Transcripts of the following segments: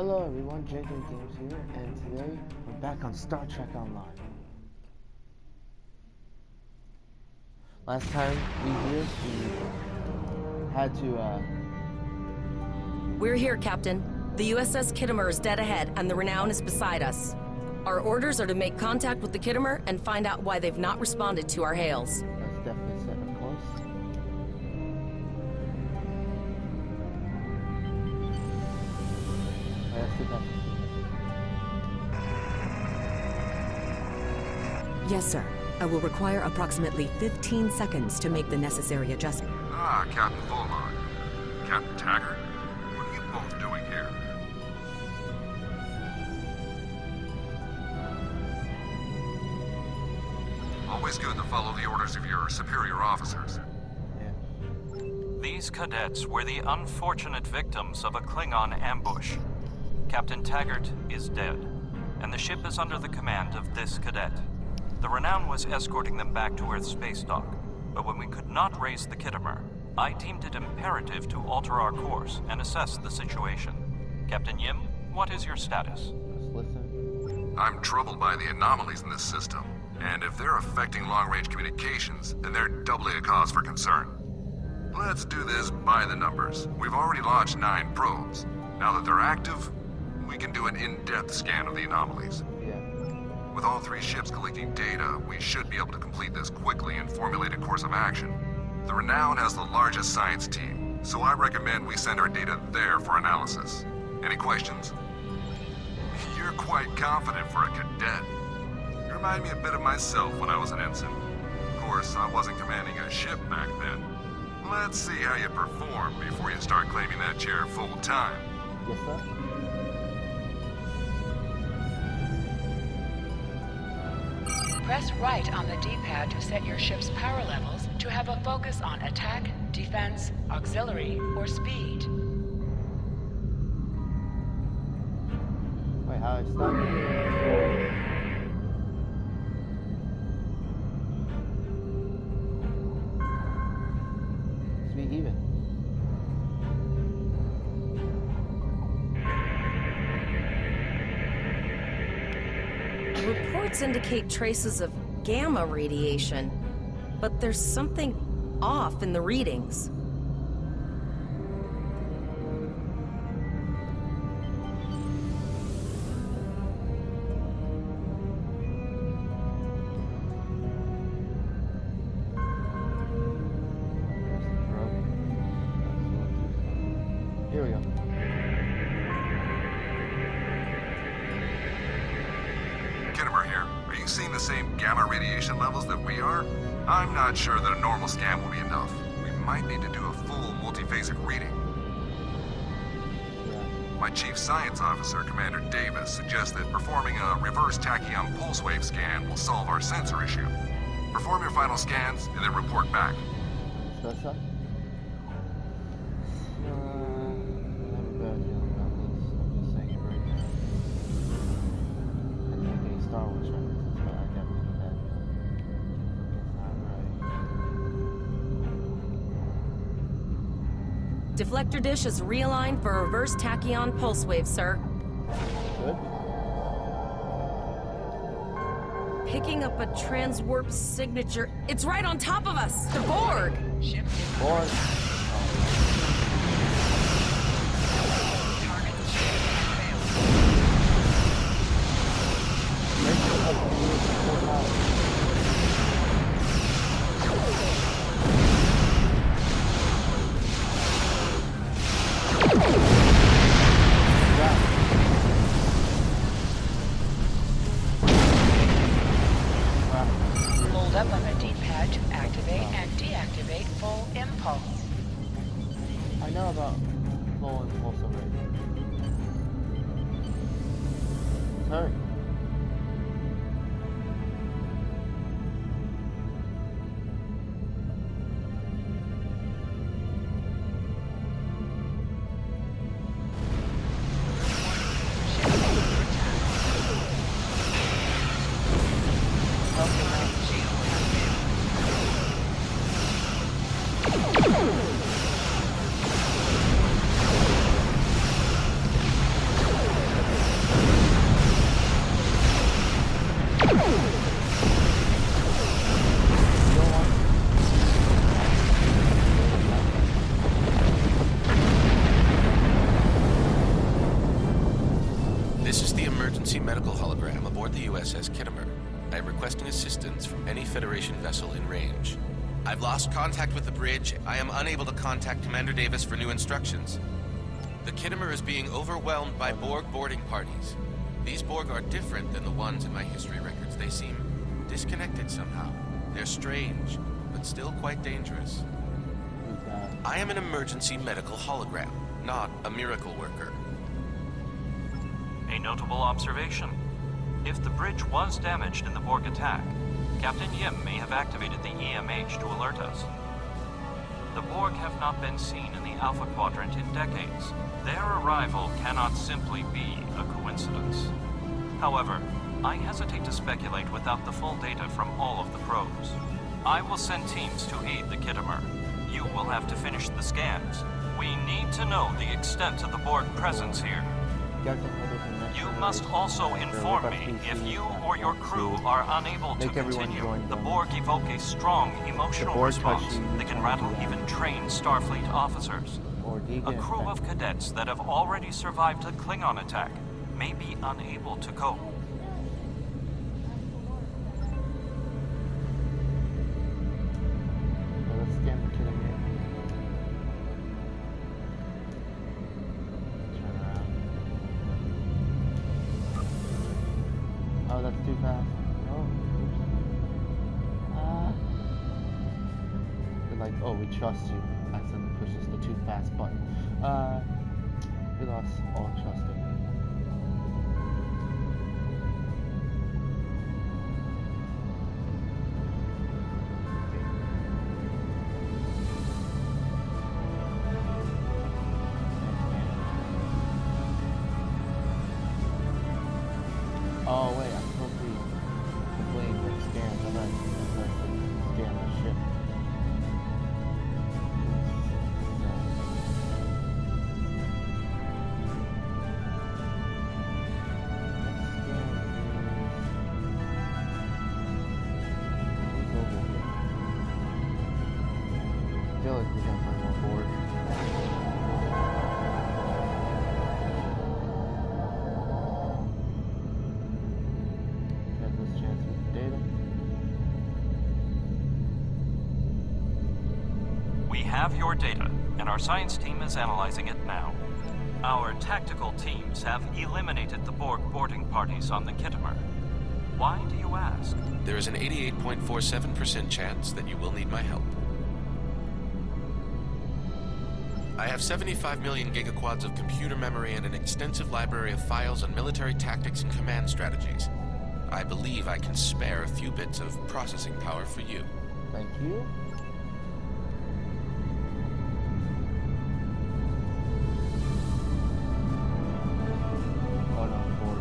Hello everyone, Jacob Games here, and today we're back on Star Trek Online. Last time we had to, We're here, Captain. The USS Kittimer is dead ahead, and the Renown is beside us. Our orders are to make contact with the Kittimer and find out why they've not responded to our hails. Let's definitely set a course. Let's get back. Yes, sir. I will require approximately 15 seconds to make the necessary adjustment. Ah, Captain Volmont. Captain Taggart. What are you both doing here? Always good to follow the orders of your superior officers. These cadets were the unfortunate victims of a Klingon ambush. Captain Taggart is dead, and the ship is under the command of this cadet. The Renown was escorting them back to Earth's space dock, but when we could not raise the Kittimer, I deemed it imperative to alter our course and assess the situation. Captain Yim, what is your status? Let's listen. I'm troubled by the anomalies in this system, and if they're affecting long-range communications, then they're doubly a cause for concern. Let's do this by the numbers. We've already launched 9 probes. Now that they're active, we can do an in-depth scan of the anomalies. Yeah. With all 3 ships collecting data, we should be able to complete this quickly and formulate a course of action. The Renown has the largest science team, so I recommend we send our data there for analysis. Any questions? You're quite confident for a cadet. You remind me a bit of myself when I was an ensign. Of course, I wasn't commanding a ship back then. Let's see how you perform before you start claiming that chair full time. Yes, sir. Press right on the D-pad to set your ship's power levels to have a focus on attack, defense, auxiliary, or speed. Wait, how I stop? Speed even. Reports indicate traces of gamma radiation, but there's something off in the readings. Here we go. Kittimer here. Are you seeing the same gamma radiation levels that we are? I'm not sure that a normal scan will be enough. We might need to do a full multiphasic reading. Yeah. My chief science officer, Commander Davis, suggests that performing a reverse tachyon pulse wave scan will solve our sensor issue. Perform your final scans and then report back. So that's up. I have a bad feeling about this. I'm just saying it right now. I didn't make any Star Wars references, but I definitely have a bad feeling. It's not right. Deflector dish is realigned for a reverse tachyon pulse wave, sir. Good. Picking up a transwarp signature. It's right on top of us! The Borg! Ship Borg. target the ship failed. Hold up on the D-pad to activate and deactivate full impulse. I know about full impulse already. Hurry. USS Kittimer. I am requesting assistance from any Federation vessel in range. I've lost contact with the bridge. I am unable to contact Commander Davis for new instructions. The Kittimer is being overwhelmed by Borg boarding parties. These Borg are different than the ones in my history records. They seem disconnected somehow. They're strange, but still quite dangerous. I am an emergency medical hologram, not a miracle worker. A notable observation. If the bridge was damaged in the Borg attack, Captain Yim may have activated the EMH to alert us. The Borg have not been seen in the Alpha Quadrant in decades. Their arrival cannot simply be a coincidence. However, I hesitate to speculate without the full data from all of the probes. I will send teams to aid the Kittimer. You will have to finish the scans. We need to know the extent of the Borg presence here. You must also inform me if you or your crew are unable to continue. The Borg evoke a strong emotional response that can rattle even trained Starfleet officers. A crew of cadets that have already survived a Klingon attack may be unable to cope. Let's scan the Kittimer. Oh, that's too fast. Oh, oops. They're like, oh, we trust you. Accidentally pushes the too fast button. We lost all trust in you. Oh wait, I'm supposed to be completing the scans. I'm not supposed to scan the ship. I feel like we gotta find more board. We have your data, and our science team is analyzing it now. Our tactical teams have eliminated the Borg boarding parties on the Kittimer. Why do you ask? There is an 88.47% chance that you will need my help. I have 75 million gigaquads of computer memory and an extensive library of files on military tactics and command strategies. I believe I can spare a few bits of processing power for you. Thank you. Oh no, board.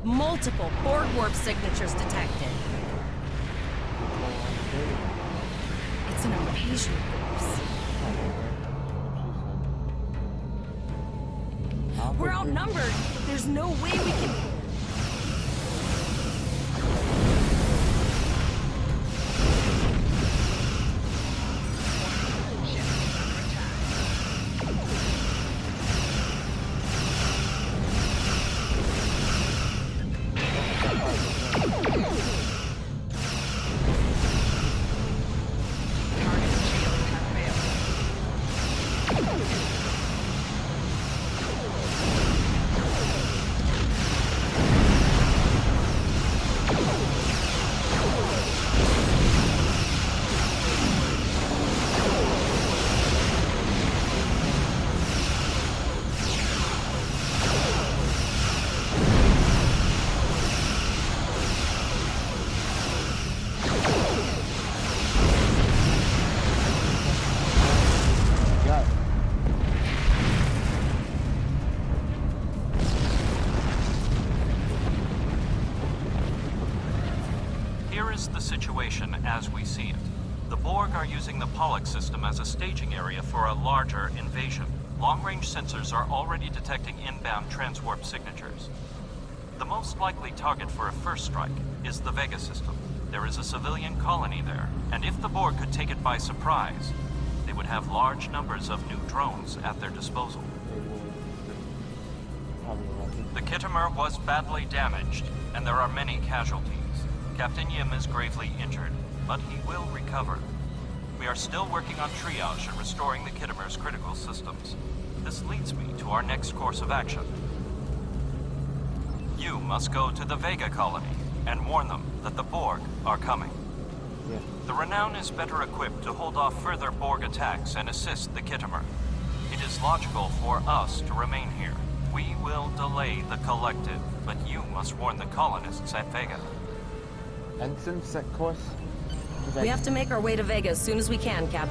Multiple Borg warp signatures detected. It's an invasion force. We're outnumbered. There's no way we can... Situation as we see it. The Borg are using the Pollock system as a staging area for a larger invasion. Long-range sensors are already detecting inbound transwarp signatures. The most likely target for a first strike is the Vega system. There is a civilian colony there, and if the Borg could take it by surprise, they would have large numbers of new drones at their disposal. The Kittimer was badly damaged, and there are many casualties. Captain Yim is gravely injured, but he will recover. We are still working on triage and restoring the Kittimer's critical systems. This leads me to our next course of action. You must go to the Vega colony and warn them that the Borg are coming. Yeah. The Renown is better equipped to hold off further Borg attacks and assist the Kittimer. It is logical for us to remain here. We will delay the Collective, but you must warn the colonists at Vega. Ensign, set course. We have to make our way to Vega as soon as we can, Cap.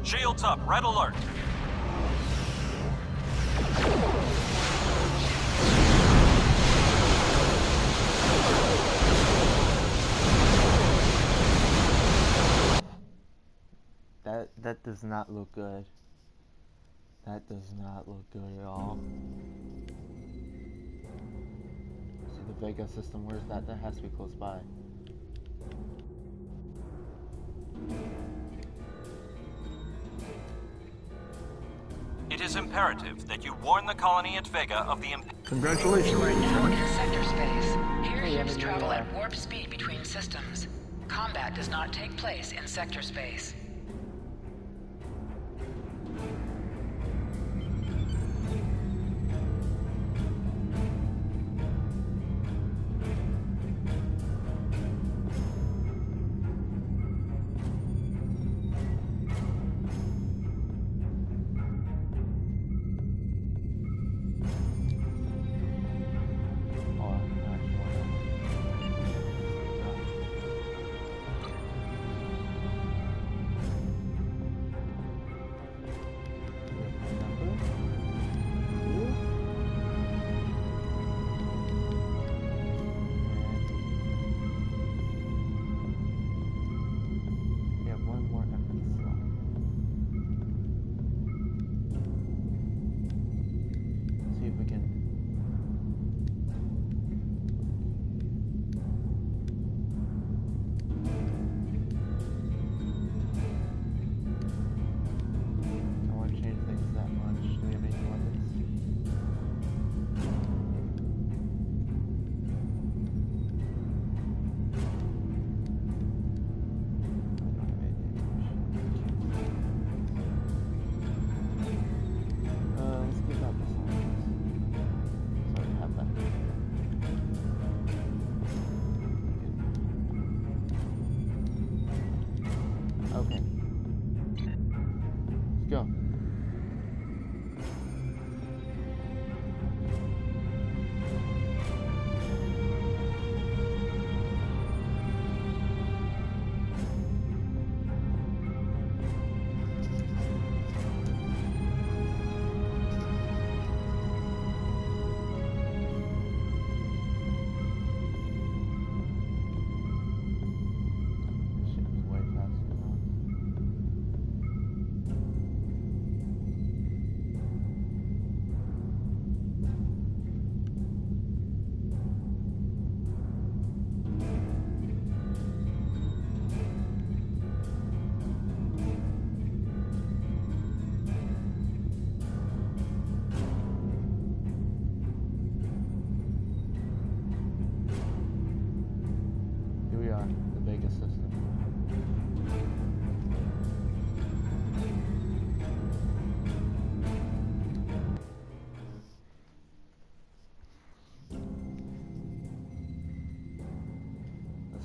Shields up, red alert. That does not look good. That does not look good at all. So the Vega system, where's that? That has to be close by. It is imperative that you warn the colony at Vega of the Congratulations. You are now in sector space. Here Hey, ships travel yeah. at warp speed between systems. Combat does not take place in sector space.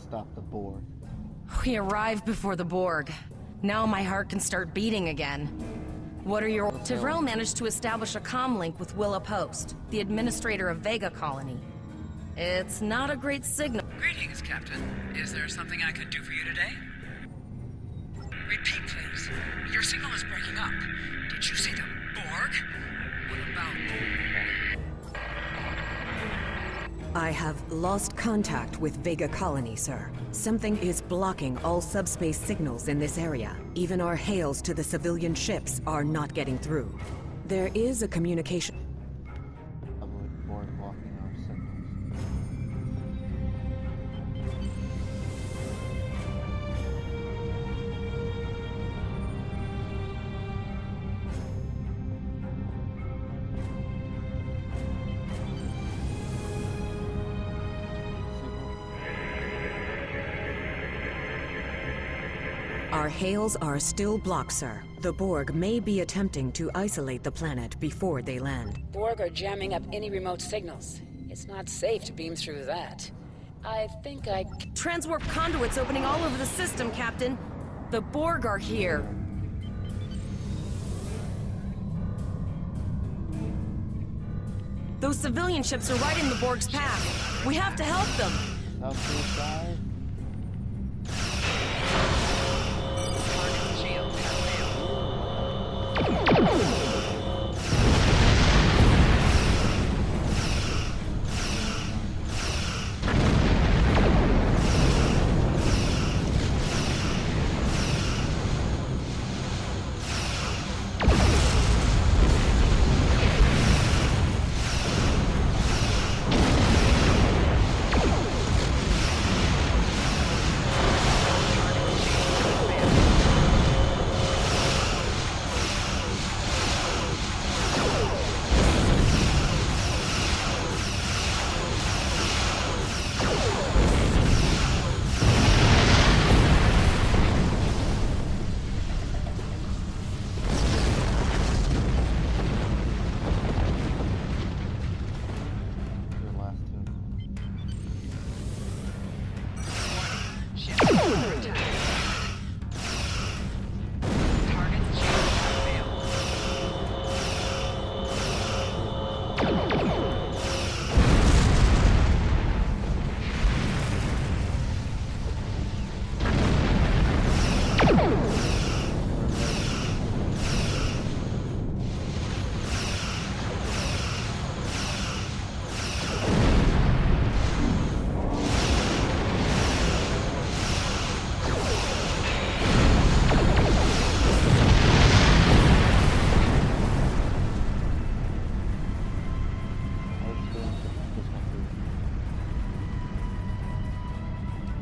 stop the Borg. We arrived before the Borg. Now my heart can start beating again. What are your... Tivrel managed to establish a comm link with Willa Post, the administrator of Vega Colony. It's not a great signal. Greetings, Captain. Is there something I can do for you today? Repeat, please. Your signal is breaking up. Did you see the Borg? What about... I have lost contact with Vega Colony, sir. Something is blocking all subspace signals in this area. Even our hails to the civilian ships are not getting through. There is a communication... Avoid Borg blocking our signals. Our hails are still blocked, sir. The Borg may be attempting to isolate the planet before they land. Borg are jamming up any remote signals. It's not safe to beam through that. I think I... Transwarp conduits opening all over the system, Captain. The Borg are here. Those civilian ships are right in the Borg's path. We have to help them. Help this guy.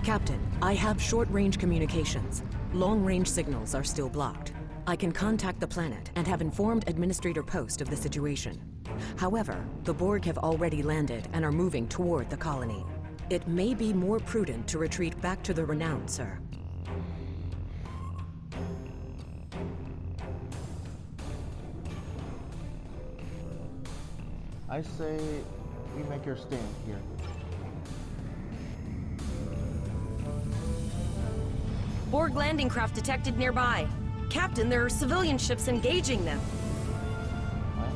Captain, I have short-range communications. Long-range signals are still blocked. I can contact the planet and have informed Administrator Post of the situation. However, the Borg have already landed and are moving toward the colony. It may be more prudent to retreat back to the Renown, sir. I say we make our stand here. Borg landing craft detected nearby. Captain, there are civilian ships engaging them. What?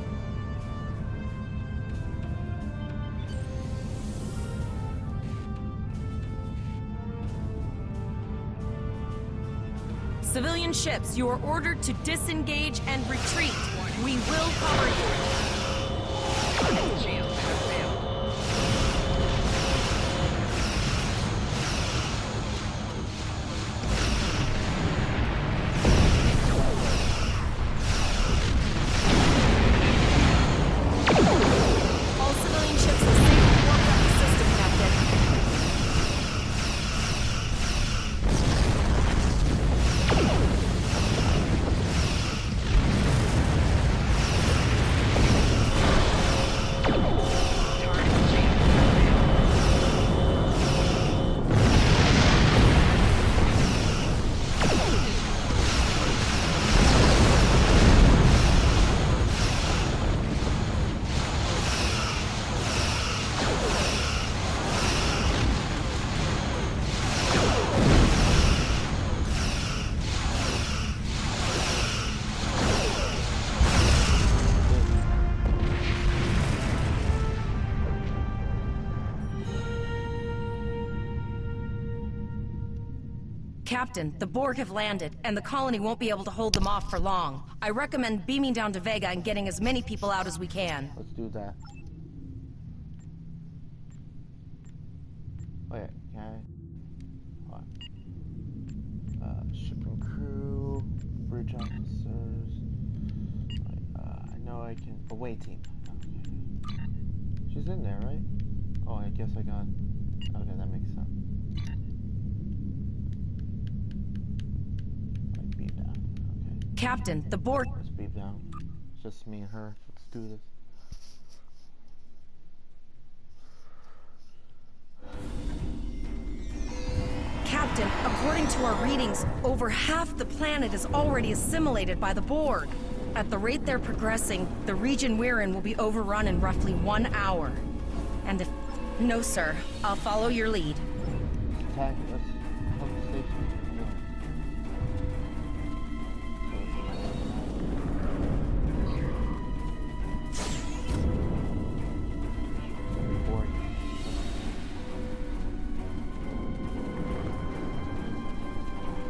Civilian ships, you are ordered to disengage and retreat. We will cover you. Shield has failed. All civilian ships are safely warped out the system, Captain. Captain, the Borg have landed, and the colony won't be able to hold them off for long. I recommend beaming down to Vega and getting as many people out as we can. Let's do that. Wait, can I? Hold on. Shipping crew, bridge officers. I know I can. Away team. Okay. She's in there, right? Oh, I guess I got. Okay, that makes sense. Like beam down. Okay. Captain, the Borg. Let's beam down. It's just me and her. Let's do this. Captain, according to our readings, over half the planet is already assimilated by the Borg. At the rate they're progressing, the region we're in will be overrun in roughly 1 hour. And if... No, sir. I'll follow your lead. Attack us from the station.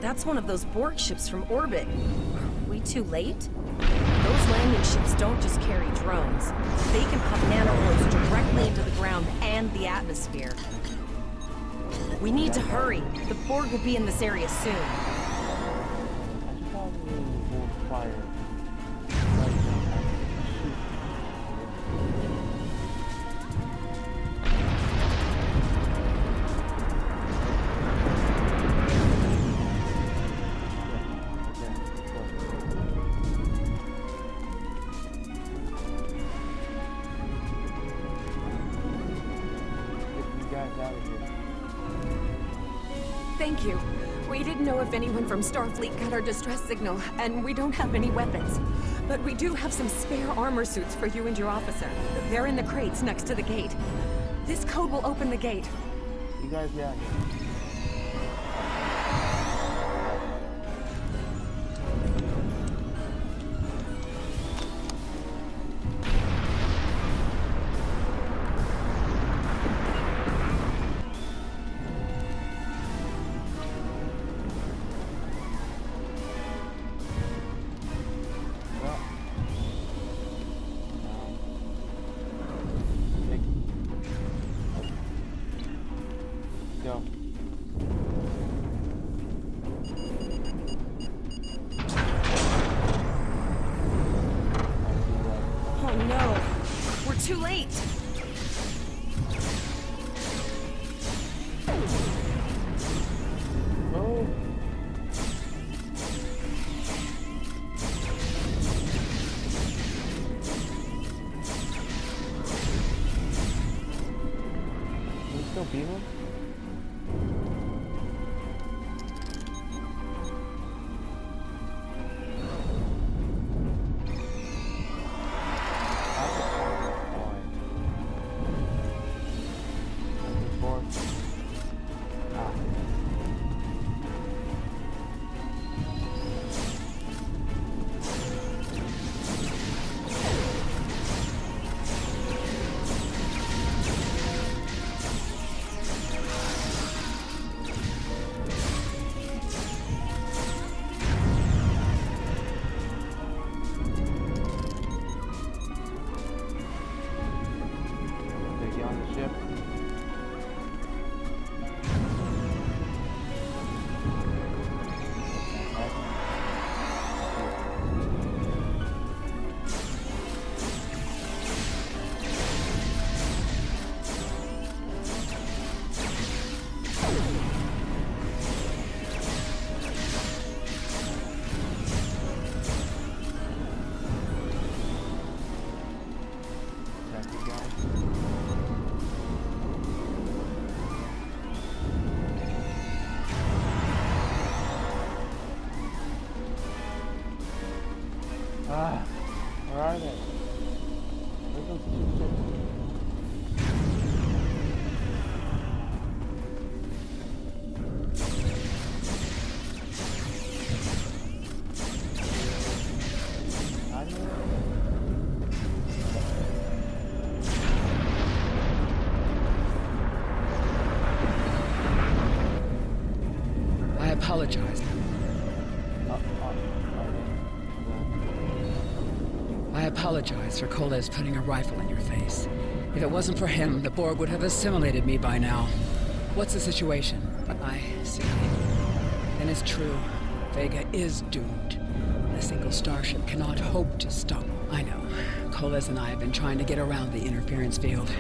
That's one of those Borg ships from orbit. Are we too late? Those landing ships don't just carry drones. They can pump nanoroids directly into the ground and the atmosphere. We need to hurry. The Borg will be in this area soon. I probably will fire. Thank you. We didn't know if anyone from Starfleet got our distress signal, and we don't have any weapons. But we do have some spare armor suits for you and your officer. They're in the crates next to the gate. This code will open the gate. You guys, yeah. Go. Oh no! We're too late! Oh. Can we still beat him? On the ship. Where are they? Where's those two ships? I know. I apologize. apologize for Coles putting a rifle in your face. If it wasn't for him, the Borg would have assimilated me by now. What's the situation? I see. Then it's true. Vega is doomed. A single starship cannot hope to stop. I know. Coles and I have been trying to get around the interference field.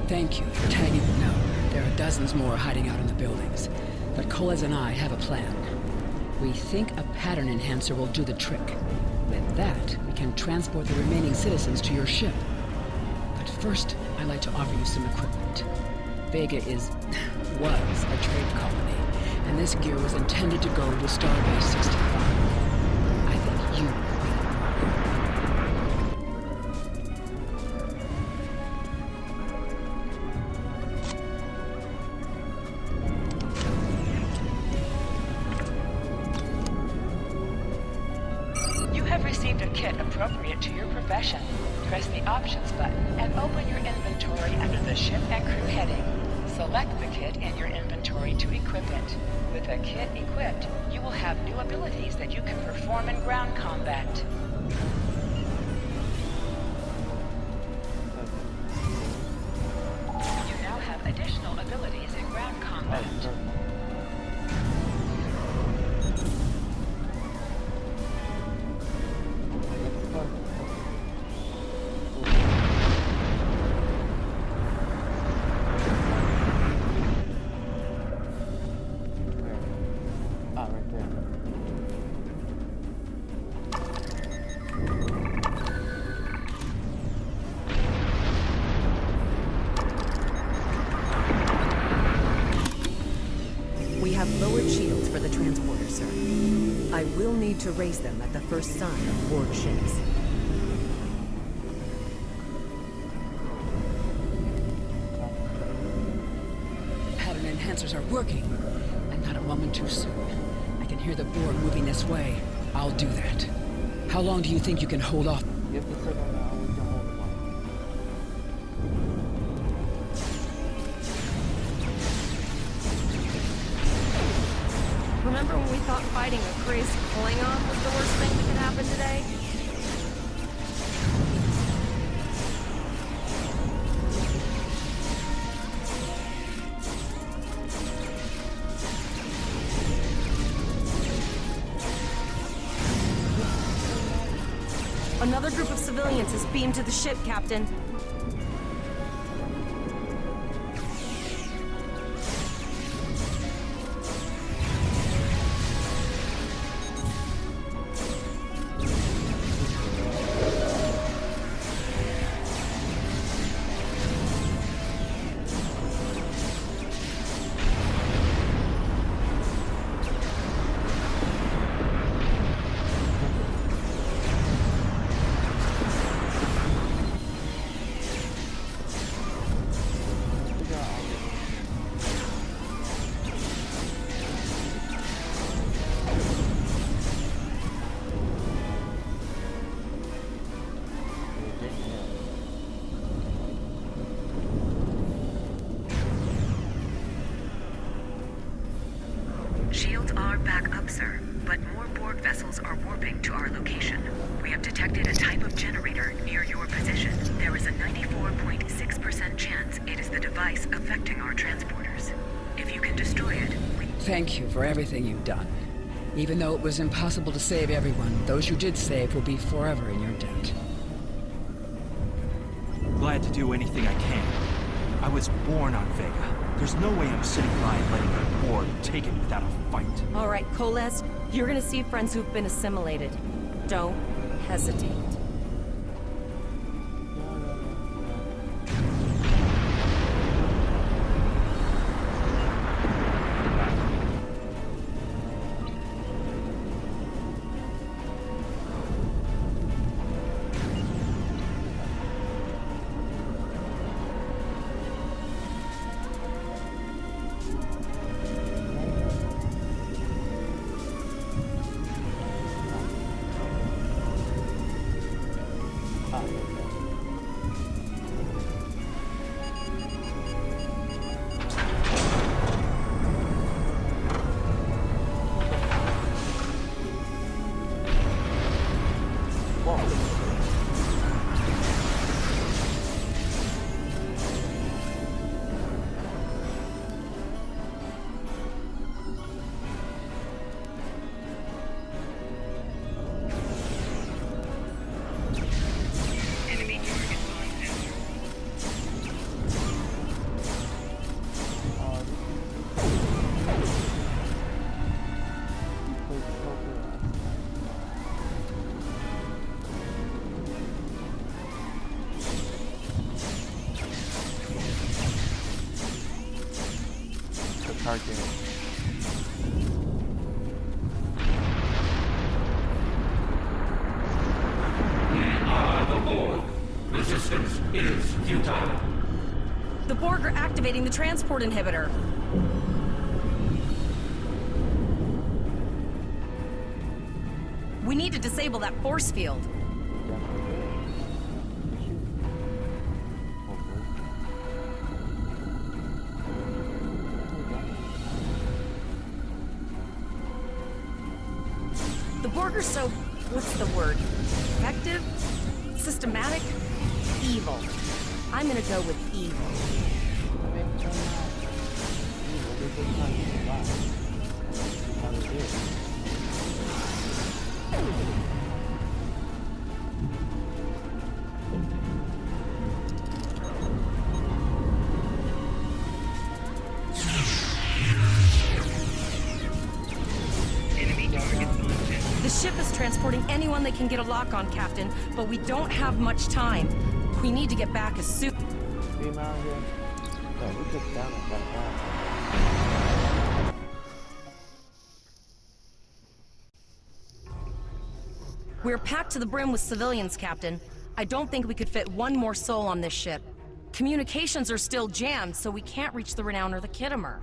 Thank you for tagging them now. There are dozens more hiding out in the buildings. But Coles and I have a plan. We think a pattern enhancer will do the trick. With that, we can transport the remaining citizens to your ship. But first, I'd like to offer you some equipment. Vega was a trade colony, and this gear was intended to go to Starbase 65. I think you received a kit appropriate to your profession. Press the Options button and open your inventory under the Ship and Crew heading. Select the kit in your inventory to equip it. With a kit equipped, you will have new abilities that you can perform in ground combat. You now have additional abilities in ground combat. We have lowered shields for the transporter, sir. I will need to raise them at the first sign of Borg ships. pattern enhancers are working. And not a moment too soon. I can hear the Borg moving this way. I'll do that. How long do you think you can hold off? You have to sit on that, we can hold them on. Remember when we thought fighting a crazy Klingon was the worst thing that could happen today? Another group of civilians is beamed to the ship, Captain. Shields are back up, sir, but more Borg vessels are warping to our location. We have detected a type of generator near your position. There is a 94.6% chance it is the device affecting our transporters. If you can destroy it, we... Thank you for everything you've done. Even though it was impossible to save everyone, those you did save will be forever in your debt. Glad to do anything I can. I was born on Vega. There's no way I'm sitting by and letting the Borg take it without a fight. All right, Coles, you're gonna see friends who've been assimilated. Don't hesitate. target. Resistance is futile. The Borg are activating the transport inhibitor. We need to disable that force field. The Borg are so, what's the word? Effective? Systematic? Evil. I'm gonna go with evil. I mean, they're not evil, they're just trying to survive. That's how they do it. The ship is transporting anyone they can get a lock on, Captain, but we don't have much time. We need to get back as soon. Beam out of here. Yeah, we took down at that time. We're packed to the brim with civilians, Captain. I don't think we could fit one more soul on this ship. Communications are still jammed, so we can't reach the Renown or the Kittimer.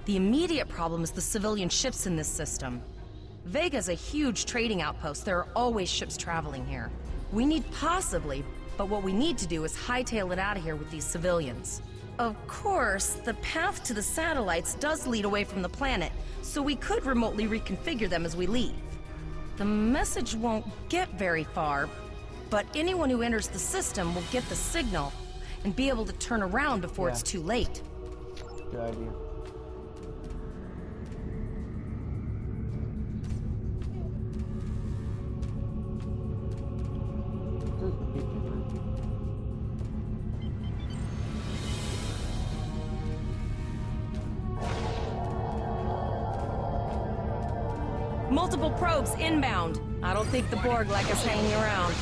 The immediate problem is the civilian ships in this system. Vega's a huge trading outpost. There are always ships traveling here. We need possibly, but what we need to do is hightail it out of here with these civilians. Of course, the path to the satellites does lead away from the planet, so we could remotely reconfigure them as we leave. The message won't get very far, but anyone who enters the system will get the signal and be able to turn around before it's too late. Good idea. Multiple probes inbound. I don't think the Borg like us hanging around.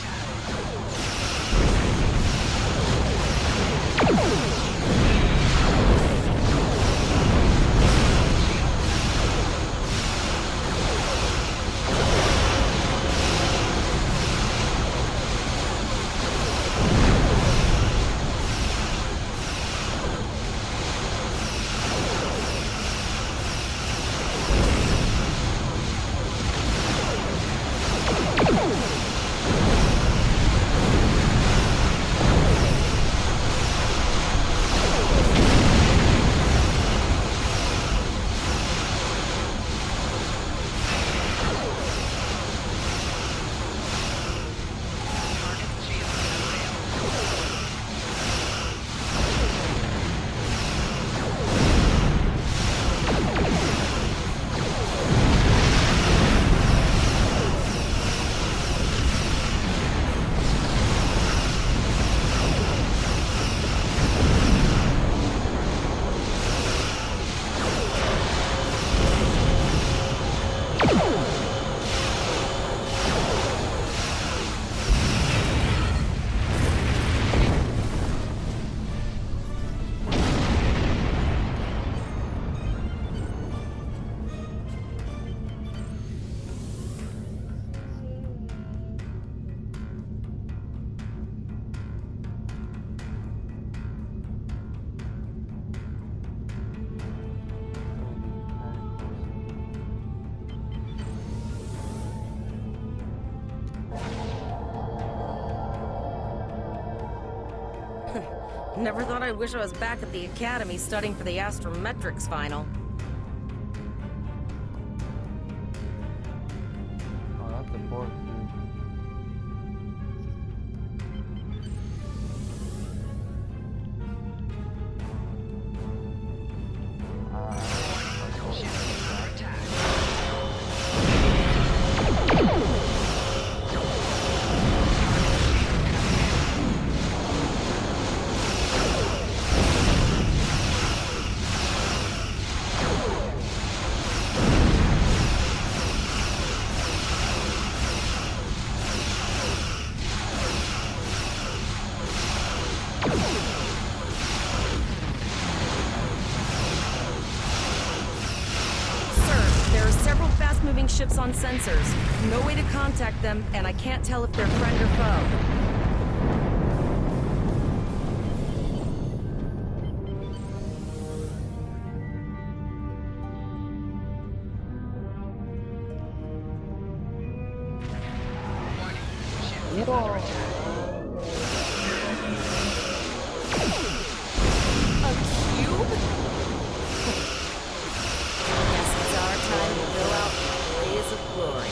Never thought I'd wish I was back at the academy studying for the astrometrics final. Oh, that's the Borg, ships on sensors. No way to contact them, and I can't tell if they're friend or foe. A cube? Guess it's our time to go out in a blaze of glory.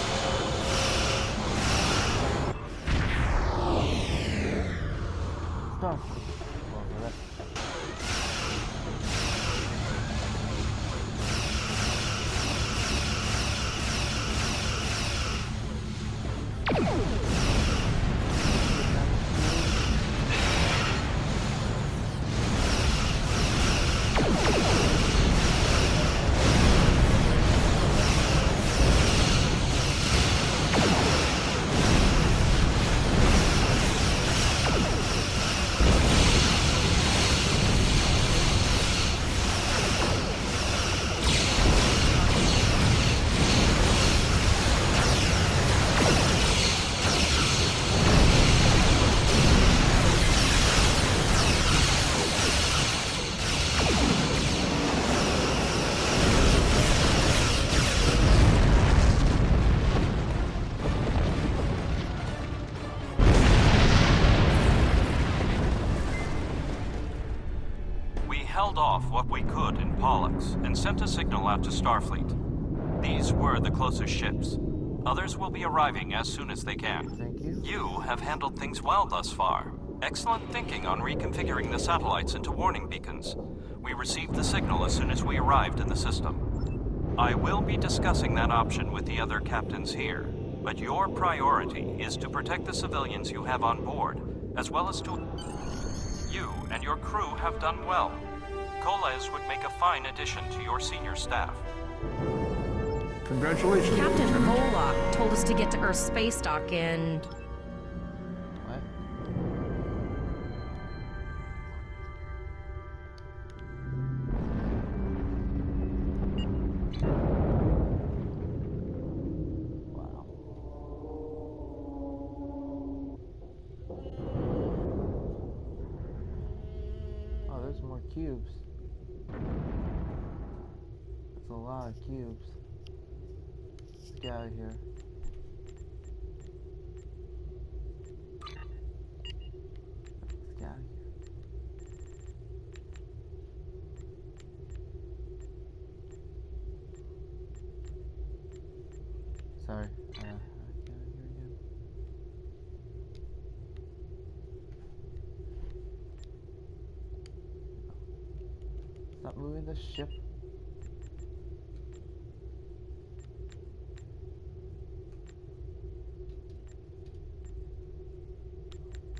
Stop. Held off what we could in Pollux and sent a signal out to Starfleet. These were the closest ships. Others will be arriving as soon as they can. Thank you. You have handled things well thus far. Excellent thinking on reconfiguring the satellites into warning beacons. We received the signal as soon as we arrived in the system. I will be discussing that option with the other captains here, but your priority is to protect the civilians you have on board, as well as to... You and your crew have done well. Koles would make a fine addition to your senior staff. Congratulations, Captain Lieutenant. Volok told us to get to Earth's space dock in... What? Wow. Oh, there's more cubes. That's a lot of cubes. Let's get out of here. Let's get out of here. Sorry. Get out of here again. Stop moving the ship.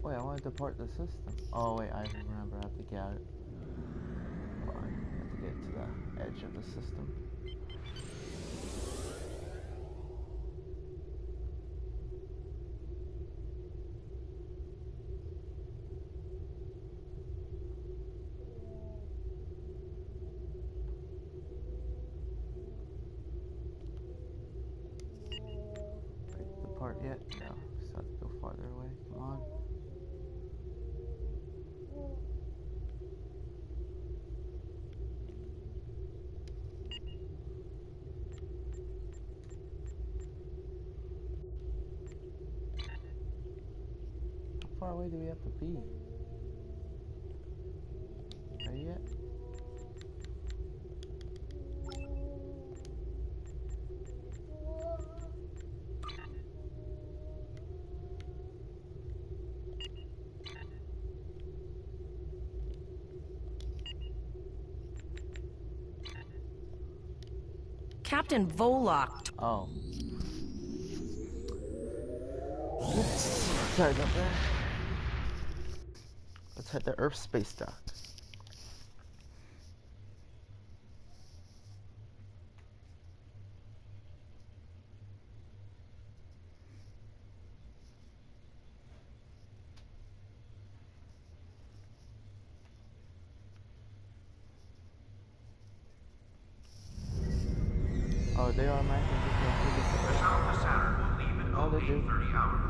Wait, I want to depart the system. Oh wait, I remember. I have to get it. Oh, I have to get to the edge of the system. Wait, depart yet? No. Just have to go farther away. Come on. How far away do we have to be? Ready yet? Captain Volok... Oh. Oops. Sorry about that. Let's head to Earth space dock. Oh, they automatically just go to how to do. 30 hours.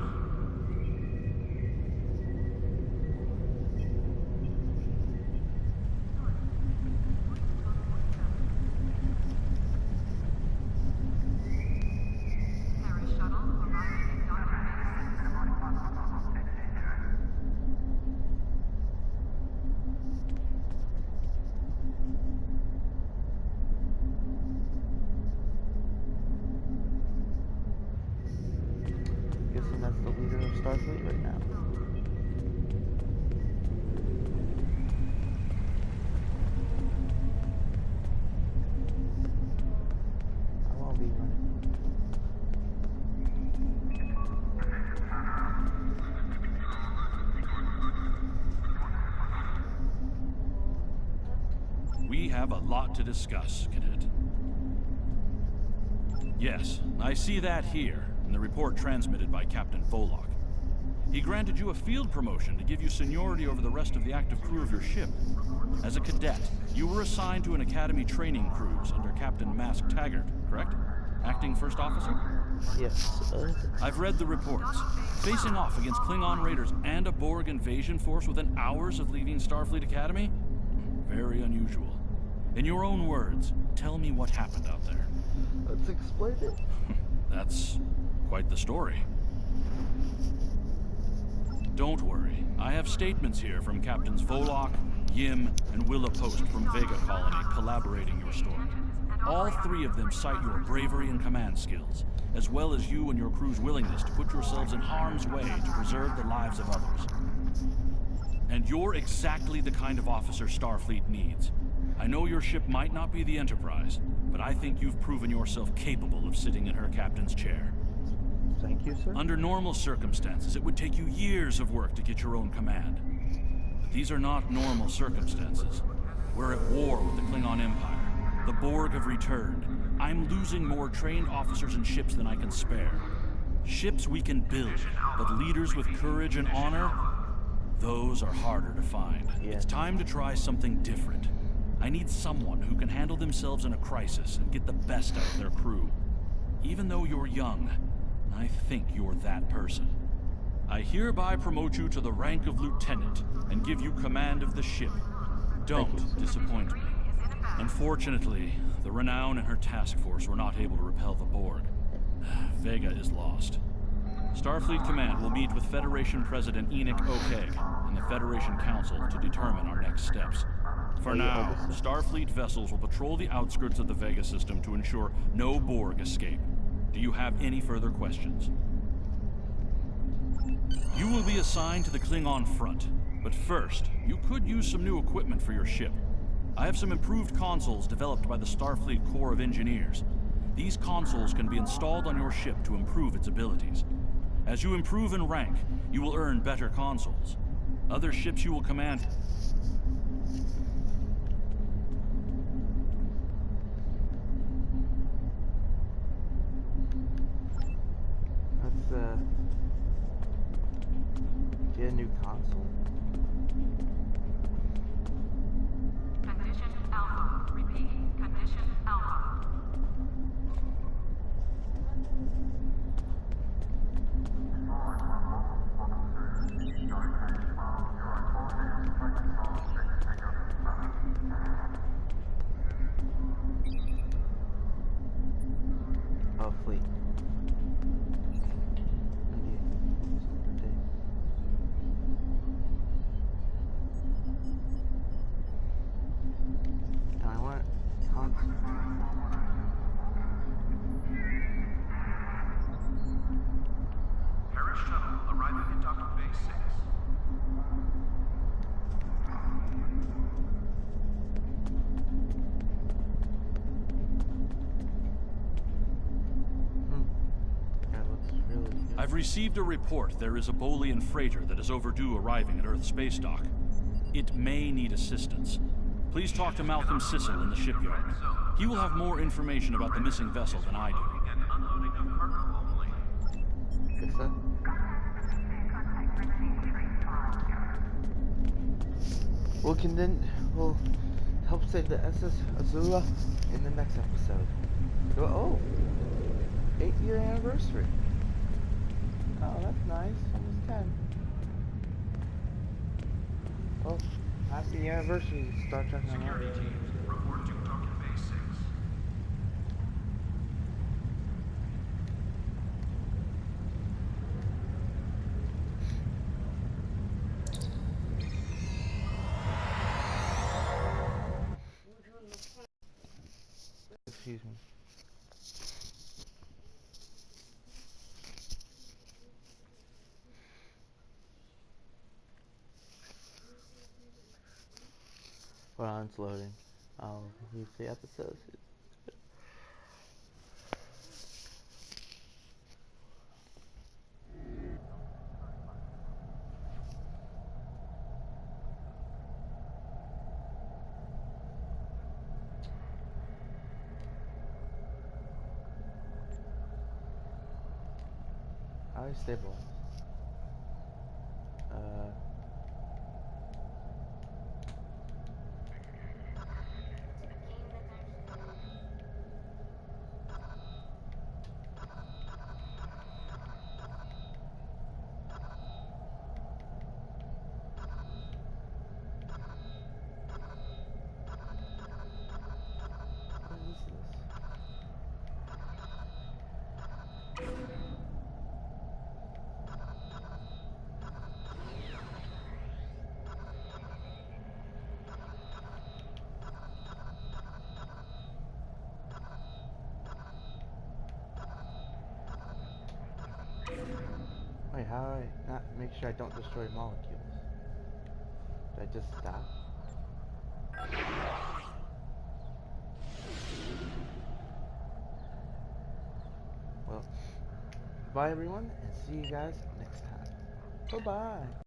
Guessing that's the leader of Starfleet right now. I won't be running. We have a lot to discuss, Cadet. Yes, I see that here, in the report transmitted by Captain Volok. He granted you a field promotion to give you seniority over the rest of the active crew of your ship. As a cadet, you were assigned to an Academy training cruise under Captain Mask Taggart, correct? Acting First Officer? Yes. I've read the reports. Facing off against Klingon raiders and a Borg invasion force within hours of leaving Starfleet Academy? Very unusual. In your own words, tell me what happened out there. Let's explain it. That's quite the story. Don't worry. I have statements here from Captains Volok, Yim, and Willa Post from Vega Colony collaborating your story. All three of them cite your bravery and command skills, as well as you and your crew's willingness to put yourselves in harm's way to preserve the lives of others. And you're exactly the kind of officer Starfleet needs. I know your ship might not be the Enterprise, but I think you've proven yourself capable of sitting in her captain's chair. Thank you, sir. Under normal circumstances, it would take you years of work to get your own command. But these are not normal circumstances. We're at war with the Klingon Empire. The Borg have returned. I'm losing more trained officers and ships than I can spare. Ships we can build, but leaders with courage and honor, those are harder to find. Yeah. It's time to try something different. I need someone who can handle themselves in a crisis and get the best out of their crew. Even though you're young, I think you're that person. I hereby promote you to the rank of lieutenant and give you command of the ship. Don't disappoint me. Unfortunately, the Renown and her task force were not able to repel the Borg. Vega is lost. Starfleet Command will meet with Federation President Enoch O'Keg and the Federation Council to determine our next steps. For now, Starfleet vessels will patrol the outskirts of the Vega system to ensure no Borg escape. Do you have any further questions? You will be assigned to the Klingon front, but first, you could use some new equipment for your ship. I have some improved consoles developed by the Starfleet Corps of Engineers. These consoles can be installed on your ship to improve its abilities. As you improve in rank, you will earn better consoles. Other ships you will command... Let's, get a new console. Condition Alpha. Repeat. Condition Alpha. Oh, fleet. I want console. Paris shuttle arriving at Docking Bay 6. That looks really good. I've received a report there is a Bolian freighter that is overdue arriving at Earth Space Dock. It may need assistance. Please talk to Malcolm Sissel in the shipyard. He will have more information about the missing vessel than I do. And unloading of cargo only. Yes, sir. We'll help save the SS Azula in the next episode. Oh, 8-year anniversary. Oh, that's nice. Almost 10. Well, happy anniversary, Star Trek. Security teams, report to Token Base 6. Excuse me. Hold on, it's loading. I'll use the episodes. How do I stabilize? What is this? Wait, how do I not make sure I don't destroy molecules? Do I just stop? Well, bye everyone, and see you guys next time. Bye-bye.